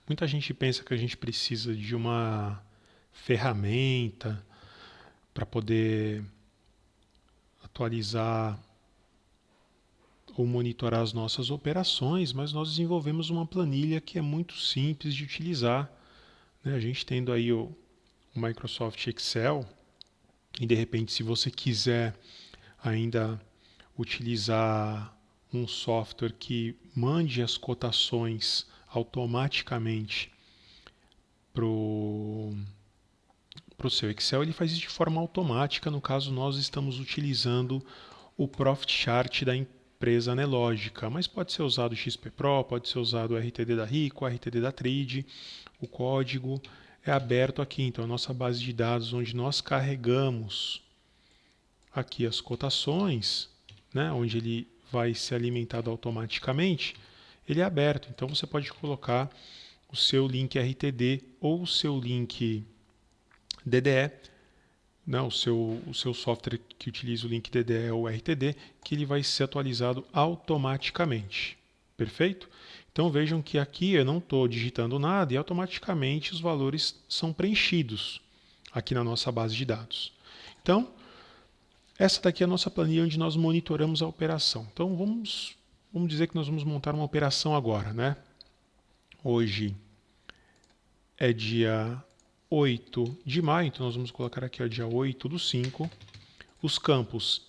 Muita gente pensa que a gente precisa de uma ferramenta para poder atualizar ou monitorar as nossas operações, mas nós desenvolvemos uma planilha que é muito simples de utilizar, né? A gente tendo aí o Microsoft Excel, e de repente, se você quiser ainda utilizar um software que mande as cotações automaticamente para o seu Excel, ele faz isso de forma automática. No caso, nós estamos utilizando o Profit Chart da empresa Anelógica, mas pode ser usado o XP Pro, pode ser usado o RTD da Rico, o RTD da Trade. O código é aberto aqui, então a nossa base de dados onde nós carregamos aqui as cotações, né, onde ele vai ser alimentado automaticamente, ele é aberto. Então você pode colocar o seu link RTD ou o seu link DDE, né, o seu software que utiliza o link DDE ou RTD, que ele vai ser atualizado automaticamente. Perfeito? Então vejam que aqui eu não estou digitando nada e automaticamente os valores são preenchidos aqui na nossa base de dados. Então, essa daqui é a nossa planilha onde nós monitoramos a operação. Então vamos dizer que nós vamos montar uma operação agora, né? Hoje é dia 8 de maio, então nós vamos colocar aqui o dia 8/5. Os campos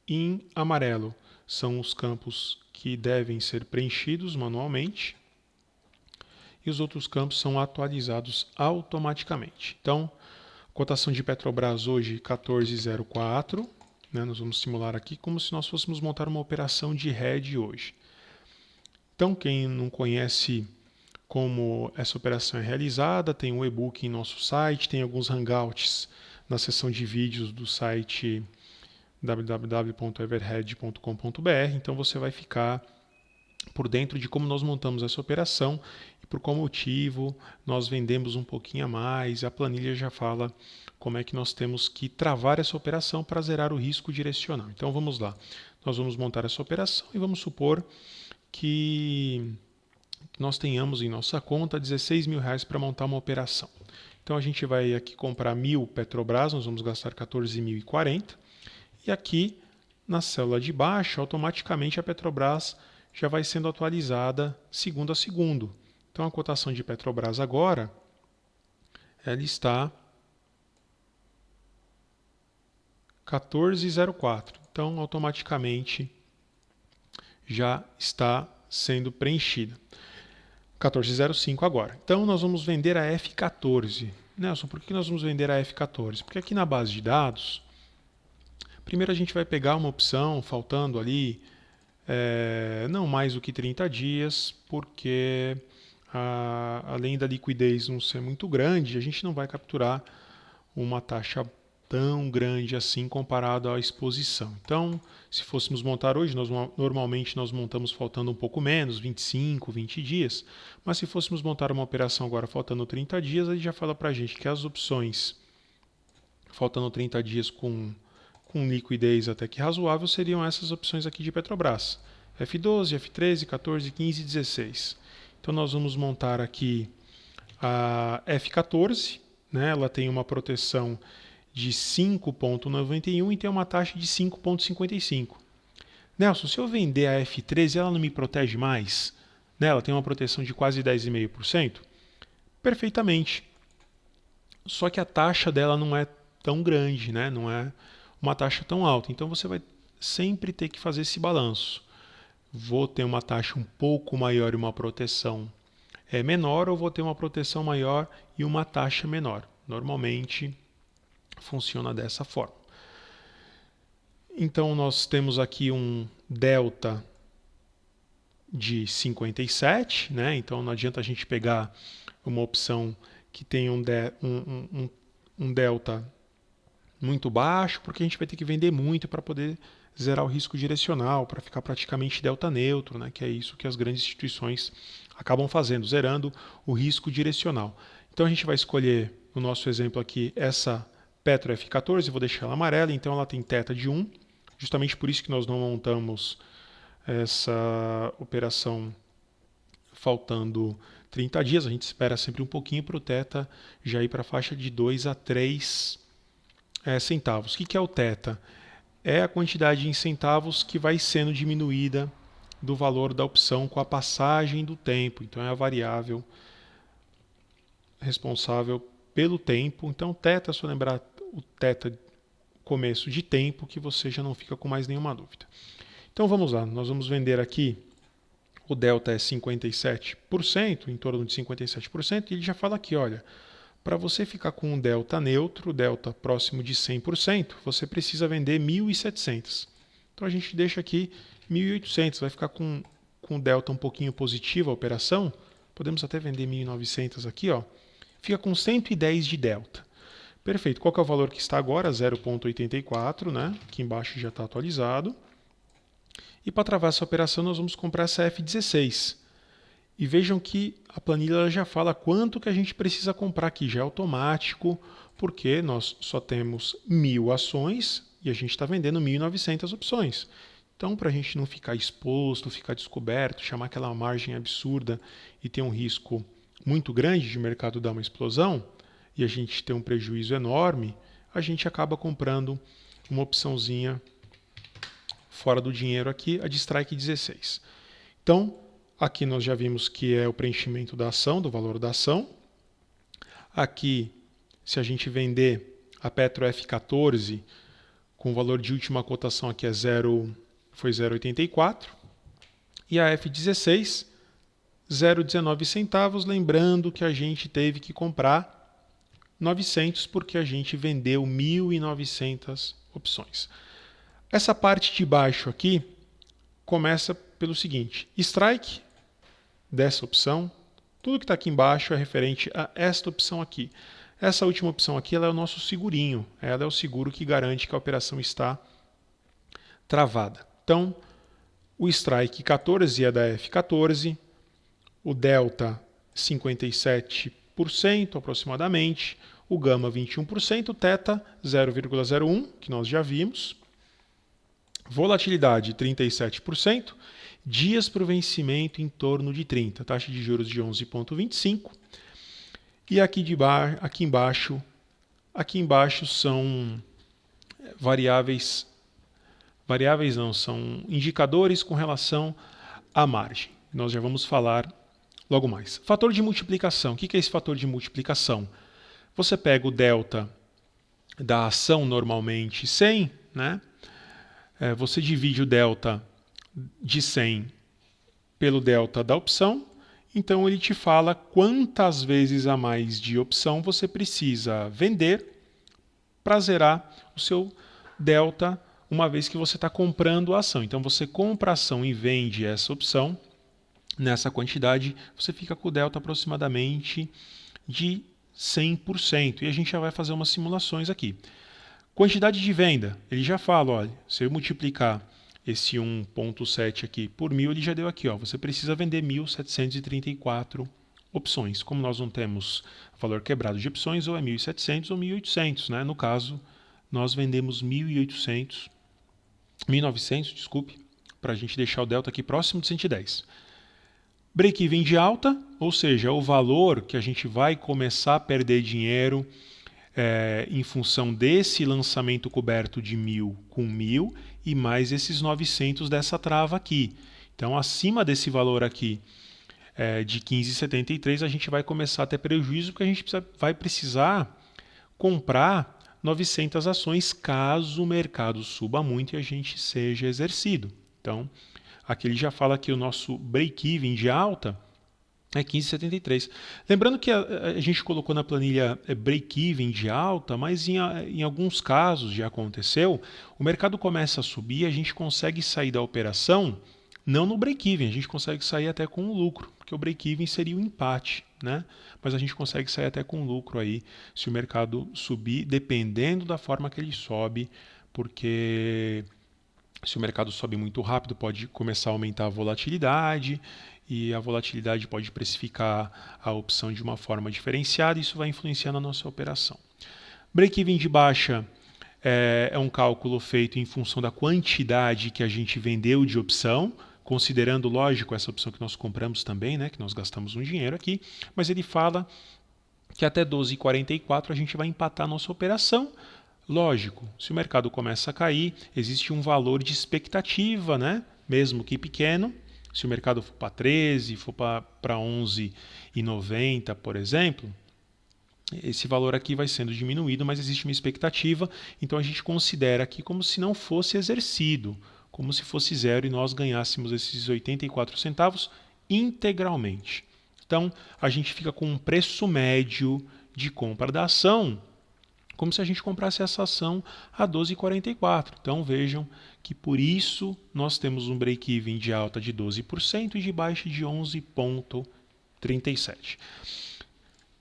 em amarelo são os campos que devem ser preenchidos manualmente e os outros campos são atualizados automaticamente. Então, cotação de Petrobras hoje 14,04, né? Nós vamos simular aqui como se nós fôssemos montar uma operação de hedge hoje. Então, quem não conhece como essa operação é realizada, tem um e-book em nosso site, tem alguns hangouts na seção de vídeos do site www.everhead.com.br, então você vai ficar por dentro de como nós montamos essa operação e por qual motivo nós vendemos um pouquinho a mais. A planilha já fala como é que nós temos que travar essa operação para zerar o risco direcional. Então vamos lá, nós vamos montar essa operação e vamos supor que nós tenhamos em nossa conta R$16.000 para montar uma operação. Então a gente vai aqui comprar 1.000 Petrobras, nós vamos gastar 14.040 e aqui na célula de baixo automaticamente a Petrobras já vai sendo atualizada segundo a segundo. Então a cotação de Petrobras agora ela está 14,04. Então automaticamente já está sendo preenchida. 14,05 agora. Então nós vamos vender a F14. Nelson, por que nós vamos vender a F14? Porque aqui na base de dados, primeiro a gente vai pegar uma opção faltando ali não mais do que 30 dias, porque além da liquidez não ser muito grande, a gente não vai capturar uma taxa tão grande assim comparado à exposição. Então, se fôssemos montar hoje, normalmente nós montamos faltando um pouco menos, 25, 20 dias, mas se fôssemos montar uma operação agora faltando 30 dias, ele já fala para a gente que as opções faltando 30 dias com liquidez até que razoável seriam essas opções aqui de Petrobras. F12, F13, 14, 15 e 16. Então nós vamos montar aqui a F14, né? Ela tem uma proteção de 5,91 e tem uma taxa de 5,55. Nelson, se eu vender a F13, ela não me protege mais? Né? Ela tem uma proteção de quase 10,5%? Perfeitamente. Só que a taxa dela não é tão grande, né? Não é uma taxa tão alta. Então você vai sempre ter que fazer esse balanço. Vou ter uma taxa um pouco maior e uma proteção menor, ou vou ter uma proteção maior e uma taxa menor? Normalmente funciona dessa forma. Então nós temos aqui um delta de 57, né? Então não adianta a gente pegar uma opção que tem um delta muito baixo, porque a gente vai ter que vender muito para poder zerar o risco direcional, para ficar praticamente delta neutro, né? Que é isso que as grandes instituições acabam fazendo, zerando o risco direcional. Então a gente vai escolher, no nosso exemplo aqui, essa Petro F14, vou deixar ela amarela, então ela tem θ de 1, justamente por isso que nós não montamos essa operação faltando 30 dias, a gente espera sempre um pouquinho para o θ já ir para a faixa de 2 a 3 centavos. O que é o θ? É a quantidade em centavos que vai sendo diminuída do valor da opção com a passagem do tempo. Então é a variável responsável pelo tempo. Então θ, se eu lembrar o θ começo de tempo, que você já não fica com mais nenhuma dúvida. Então vamos lá, nós vamos vender aqui, o delta é 57%, em torno de 57%, e ele já fala aqui, olha, para você ficar com um delta neutro, delta próximo de 100%, você precisa vender 1.700. Então a gente deixa aqui 1.800, vai ficar com delta um pouquinho positivo a operação, podemos até vender 1.900 aqui, ó, fica com 110 de delta. Perfeito. Qual que é o valor que está agora? 0,84, né? Aqui embaixo já está atualizado. E para travar essa operação, nós vamos comprar essa F16. E vejam que a planilha já fala quanto que a gente precisa comprar aqui. Já é automático, porque nós só temos 1.000 ações e a gente está vendendo 1.900 opções. Então, para a gente não ficar exposto, ficar descoberto, chamar aquela margem absurda e ter um risco muito grande de o mercado dar uma explosão, e a gente tem um prejuízo enorme, a gente acaba comprando uma opçãozinha fora do dinheiro aqui, a de Strike 16. Então, aqui nós já vimos que é o preenchimento da ação, do valor da ação. Aqui, se a gente vender a Petro F14, com o valor de última cotação aqui foi 0,84. E a F16, 0,19 centavos, lembrando que a gente teve que comprar 900 porque a gente vendeu 1.900 opções. Essa parte de baixo aqui começa pelo seguinte, strike dessa opção, tudo que está aqui embaixo é referente a esta opção aqui. Essa última opção aqui ela é o nosso segurinho, ela é o seguro que garante que a operação está travada. Então, o strike 14 é da F14, o delta 57% aproximadamente, o gama 21%, o θ 0,01, que nós já vimos, volatilidade 37%, dias para o vencimento em torno de 30, taxa de juros de 11,25, e aqui embaixo são são indicadores com relação à margem. Nós já vamos falar logo mais. Fator de multiplicação. O que é esse fator de multiplicação? Você pega o delta da ação normalmente 100, né? Você divide o delta de 100 pelo delta da opção, então ele te fala quantas vezes a mais de opção você precisa vender para zerar o seu delta uma vez que você está comprando a ação. Então você compra a ação e vende essa opção nessa quantidade, você fica com o delta aproximadamente de 100%. E a gente já vai fazer umas simulações aqui. Quantidade de venda, ele já fala, olha, se eu multiplicar esse 1,7 aqui por 1.000, ele já deu aqui, ó, você precisa vender 1.734 opções. Como nós não temos valor quebrado de opções, ou é 1.700 ou 1.800, né? No caso, nós vendemos 1.900, desculpe, para a gente deixar o delta aqui próximo de 110. Break-even de alta, ou seja, o valor que a gente vai começar a perder dinheiro em função desse lançamento coberto de 1.000 com 1.000 e mais esses 900 dessa trava aqui. Então, acima desse valor aqui de 15,73, a gente vai começar a ter prejuízo porque a gente vai precisar comprar 900 ações caso o mercado suba muito e a gente seja exercido. Então, aqui ele já fala que o nosso break-even de alta é 15,73. Lembrando que a gente colocou na planilha break-even de alta, mas em alguns casos já aconteceu, o mercado começa a subir e a gente consegue sair da operação não no break-even, a gente consegue sair até com um lucro, porque o break-even seria o empate, né? Mas a gente consegue sair até com lucro aí se o mercado subir, dependendo da forma que ele sobe, porque se o mercado sobe muito rápido, pode começar a aumentar a volatilidade e a volatilidade pode precificar a opção de uma forma diferenciada e isso vai influenciar na nossa operação. Break-even de baixa é um cálculo feito em função da quantidade que a gente vendeu de opção. considerando, lógico, essa opção que nós compramos também, né, que nós gastamos um dinheiro aqui, mas ele fala que até 12,44 a gente vai empatar a nossa operação. Lógico, se o mercado começa a cair, existe um valor de expectativa, né, mesmo que pequeno. Se o mercado for para 13, for para 11,90, por exemplo, esse valor aqui vai sendo diminuído, mas existe uma expectativa, então a gente considera aqui como se não fosse exercido, como se fosse zero e nós ganhássemos esses 84 centavos integralmente. Então, a gente fica com um preço médio de compra da ação, como se a gente comprasse essa ação a 12,44. Então, vejam que por isso nós temos um break-even de alta de 12% e de baixa de 11,37%.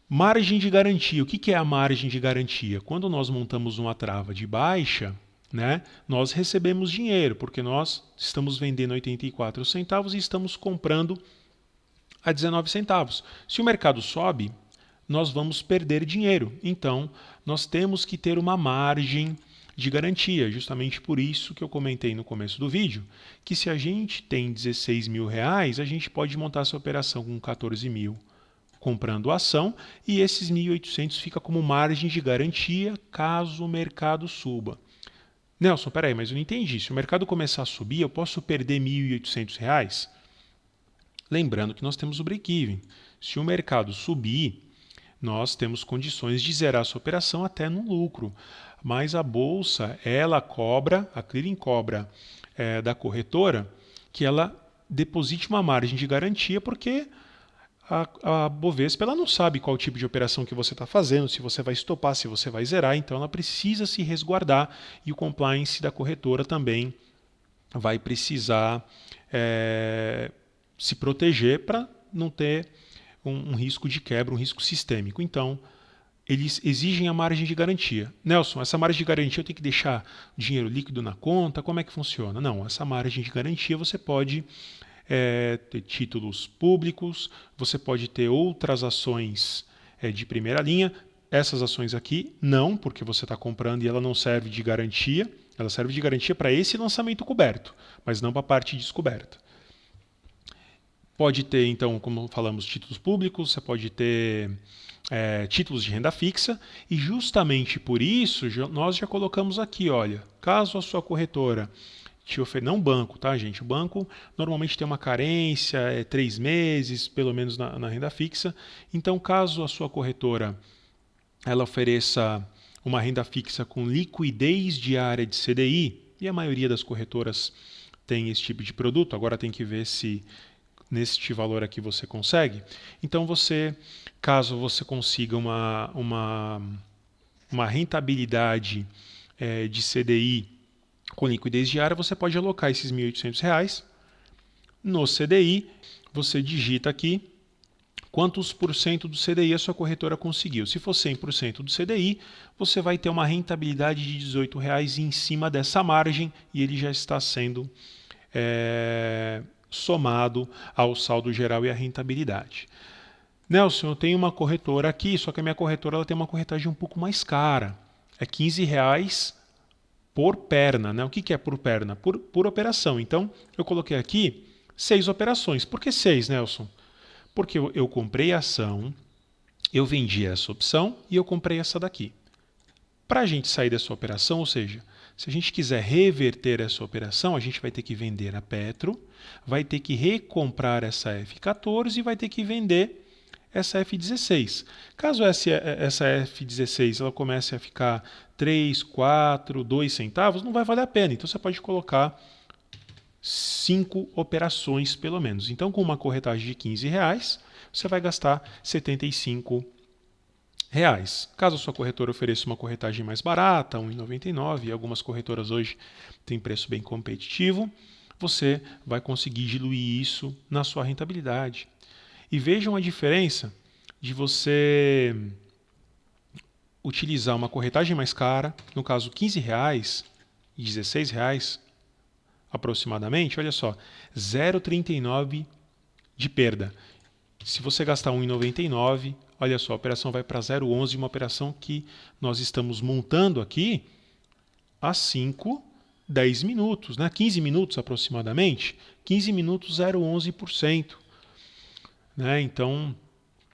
Margem de garantia. O que é a margem de garantia? Quando nós montamos uma trava de baixa, né, nós recebemos dinheiro, porque nós estamos vendendo 84 centavos e estamos comprando a 19 centavos. Se o mercado sobe, nós vamos perder dinheiro. Então, nós temos que ter uma margem de garantia. Justamente por isso que eu comentei no começo do vídeo, que se a gente tem 16 mil reais, a gente pode montar essa operação com 14 mil comprando a ação, e esses 1.800 fica como margem de garantia caso o mercado suba. Nelson, peraí, mas eu não entendi. Se o mercado começar a subir, eu posso perder R$1.800? Lembrando que nós temos o break-even. Se o mercado subir, nós temos condições de zerar essa operação até no lucro. Mas a bolsa, ela cobra, a clearing cobra da corretora, que ela deposite uma margem de garantia, porque a Bovespa ela não sabe qual tipo de operação que você está fazendo, se você vai estopar, se você vai zerar, então ela precisa se resguardar e o compliance da corretora também vai precisar se proteger para não ter um risco de quebra, um risco sistêmico. Então, eles exigem a margem de garantia. Nelson, essa margem de garantia eu tenho que deixar dinheiro líquido na conta? Como é que funciona? Não, essa margem de garantia você pode ter títulos públicos, você pode ter outras ações de primeira linha. Essas ações aqui não, porque você está comprando e ela não serve de garantia. Ela serve de garantia para esse lançamento coberto, mas não para a parte descoberta. Pode ter, então, como falamos, títulos públicos, você pode ter títulos de renda fixa, e justamente por isso nós já colocamos aqui, olha, caso a sua corretora não o banco, tá, gente? O banco normalmente tem uma carência, 3 meses, pelo menos na renda fixa. Então, caso a sua corretora ela ofereça uma renda fixa com liquidez diária de CDI, e a maioria das corretoras tem esse tipo de produto, agora tem que ver se neste valor aqui você consegue. Então, caso você consiga uma rentabilidade de CDI com liquidez diária, você pode alocar esses R$1.800 no CDI. Você digita aqui quantos por cento do CDI a sua corretora conseguiu. Se for 100% do CDI, você vai ter uma rentabilidade de R$18 em cima dessa margem e ele já está sendo somado ao saldo geral e à rentabilidade. Nelson, eu tenho uma corretora aqui, só que a minha corretora ela tem uma corretagem um pouco mais cara. É R$15 por perna, né? O que é por perna? Por operação. Então, eu coloquei aqui 6 operações. Por que 6, Nelson? Porque eu comprei a ação, eu vendi essa opção e eu comprei essa daqui. Para a gente sair dessa operação, ou seja, se a gente quiser reverter essa operação, a gente vai ter que vender a Petro, vai ter que recomprar essa F14 e vai ter que vender essa F16. Caso essa F16 ela comece a ficar 3, 4, 2 centavos, não vai valer a pena. Então você pode colocar 5 operações pelo menos. Então com uma corretagem de R$15, você vai gastar R$75. Caso a sua corretora ofereça uma corretagem mais barata, R$1,99, e algumas corretoras hoje têm preço bem competitivo, você vai conseguir diluir isso na sua rentabilidade. E vejam a diferença de você utilizar uma corretagem mais cara, no caso R$15 e R$16 aproximadamente, olha só, 0,39 de perda. Se você gastar R$1,99, olha só, a operação vai para 0,11, uma operação que nós estamos montando aqui a 5 10 minutos, né? 15 minutos aproximadamente. 15 minutos, 0,11%. Né? Então,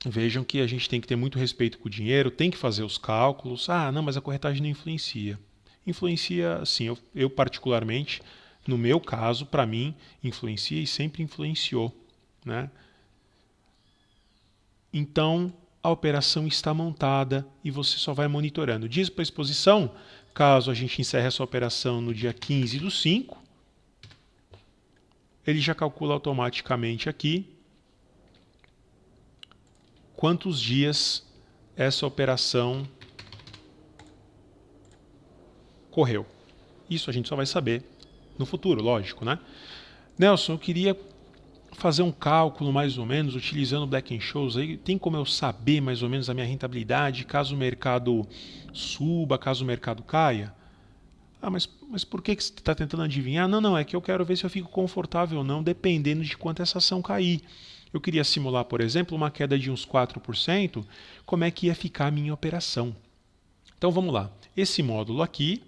vejam que a gente tem que ter muito respeito com o dinheiro, tem que fazer os cálculos. Ah, não, mas a corretagem não influencia. Influencia, sim, eu particularmente, no meu caso, para mim, influencia e sempre influenciou. Né? Então, a operação está montada e você só vai monitorando. Diz para a exposição, caso a gente encerre essa operação no dia 15/5, ele já calcula automaticamente aqui quantos dias essa operação correu. Isso a gente só vai saber no futuro, lógico, né? Nelson, eu queria fazer um cálculo mais ou menos utilizando o Black-Scholes. Aí tem como eu saber mais ou menos a minha rentabilidade caso o mercado suba, caso o mercado caia? Ah, mas por que você está tentando adivinhar? Não, é que eu quero ver se eu fico confortável ou não, dependendo de quanto essa ação cair. Eu queria simular, por exemplo, uma queda de uns 4%, como é que ia ficar a minha operação. Então vamos lá. Esse módulo aqui,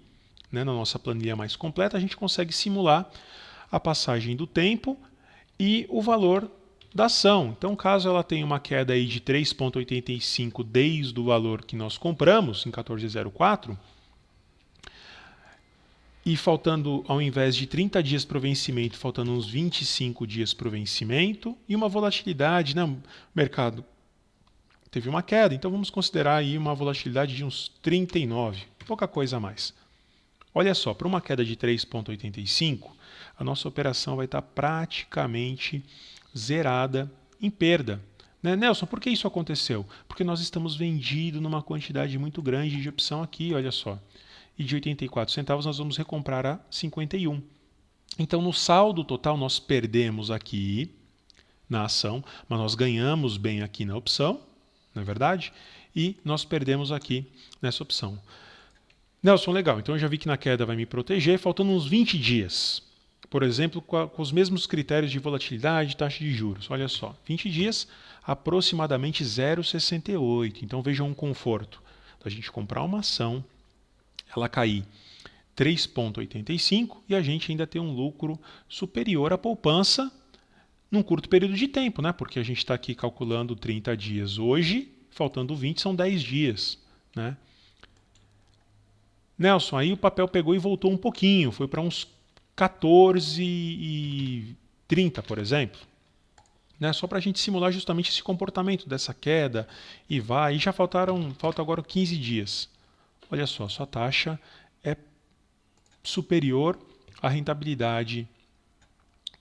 né, na nossa planilha mais completa, a gente consegue simular a passagem do tempo e o valor da ação. Então, caso ela tenha uma queda aí de 3,85 desde o valor que nós compramos, em 14,04, e faltando, ao invés de 30 dias para o vencimento, faltando uns 25 dias para o vencimento, e uma volatilidade, né? O mercado teve uma queda, então vamos considerar aí uma volatilidade de uns 39, pouca coisa a mais. Olha só, para uma queda de 3,85, a nossa operação vai estar praticamente zerada em perda. Né? Nelson, por que isso aconteceu? Porque nós estamos vendidos numa quantidade muito grande de opção aqui, olha só. E de 84 centavos nós vamos recomprar a 51. Então, no saldo total, nós perdemos aqui na ação, mas nós ganhamos bem aqui na opção, não é verdade? E nós perdemos aqui nessa opção. Nelson, legal, então eu já vi que na queda vai me proteger, faltando uns 20 dias. Por exemplo, com os mesmos critérios de volatilidade e taxa de juros. Olha só, 20 dias, aproximadamente 0,68. Então vejam um conforto da gente comprar uma ação, ela cair 3,85 e a gente ainda ter um lucro superior à poupança num curto período de tempo, né? Porque a gente está aqui calculando 30 dias hoje, faltando 20 são 10 dias, né? Nelson, aí o papel pegou e voltou um pouquinho, foi para uns 14,30, por exemplo. Né? Só para a gente simular justamente esse comportamento dessa queda e vai. E já falta agora 15 dias. Olha só, sua taxa é superior à rentabilidade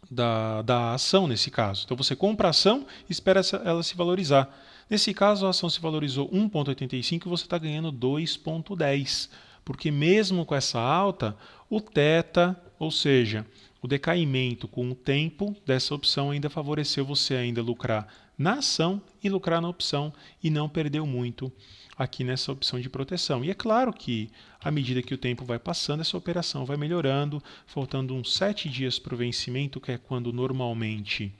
da ação nesse caso. Então você compra a ação e espera ela se valorizar. Nesse caso, a ação se valorizou 1,85 e você está ganhando 2,10. Porque mesmo com essa alta, o θ, ou seja, o decaimento com o tempo dessa opção ainda favoreceu você ainda lucrar na ação e lucrar na opção e não perdeu muito aqui nessa opção de proteção. E é claro que, à medida que o tempo vai passando, essa operação vai melhorando, faltando uns 7 dias para o vencimento, que é quando normalmente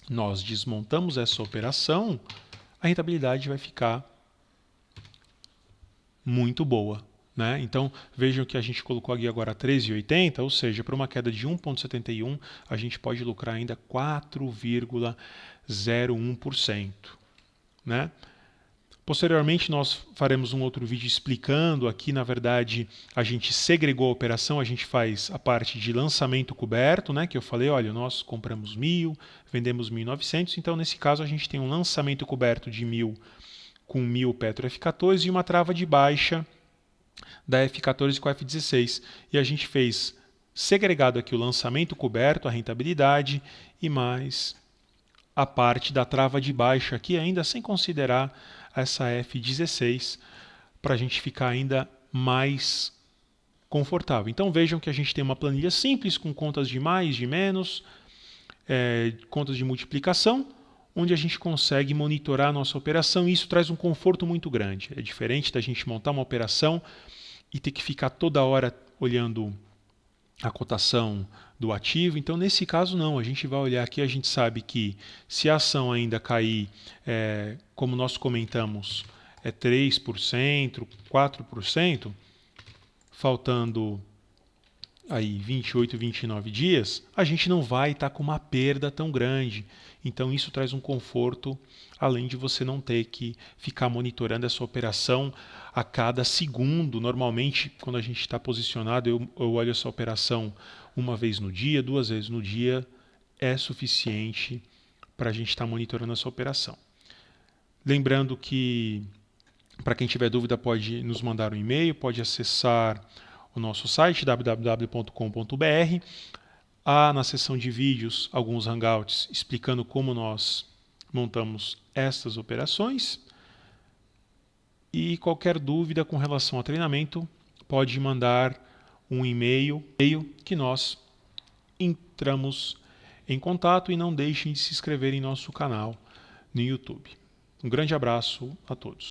nós desmontamos essa operação, a rentabilidade vai ficar muito boa. Né? Então, vejam que a gente colocou aqui agora 13,80, ou seja, para uma queda de 1,71, a gente pode lucrar ainda 4,01%. Né? Posteriormente, nós faremos um outro vídeo explicando aqui, na verdade, a gente segregou a operação, a gente faz a parte de lançamento coberto, né, que eu falei, olha, nós compramos 1.000, vendemos 1.900, então nesse caso a gente tem um lançamento coberto de 1.000 com 1.000 Petro F14 e uma trava de baixa da F14 com a F16. E a gente fez segregado aqui o lançamento coberto, a rentabilidade e mais a parte da trava de baixa aqui, ainda sem considerar essa F16, para a gente ficar ainda mais confortável. Então vejam que a gente tem uma planilha simples com contas de mais, de menos, contas de multiplicação, onde a gente consegue monitorar a nossa operação e isso traz um conforto muito grande. É diferente da gente montar uma operação e ter que ficar toda hora olhando a cotação do ativo. Então, nesse caso, não. A gente vai olhar aqui, a gente sabe que se a ação ainda cair, como nós comentamos, 3%, 4%, faltando aí 28, 29 dias, a gente não vai estar com uma perda tão grande. Então isso traz um conforto, além de você não ter que ficar monitorando essa operação a cada segundo. Normalmente, quando a gente está posicionado, eu olho essa operação uma vez no dia, 2 vezes no dia, é suficiente para a gente estar monitorando essa operação. Lembrando que, para quem tiver dúvida, pode nos mandar um e-mail, pode acessar o nosso site www.com.br. Há na seção de vídeos alguns hangouts explicando como nós montamos estas operações. E qualquer dúvida com relação ao treinamento, pode mandar um e-mail que nós entramos em contato, e não deixem de se inscrever em nosso canal no YouTube. Um grande abraço a todos.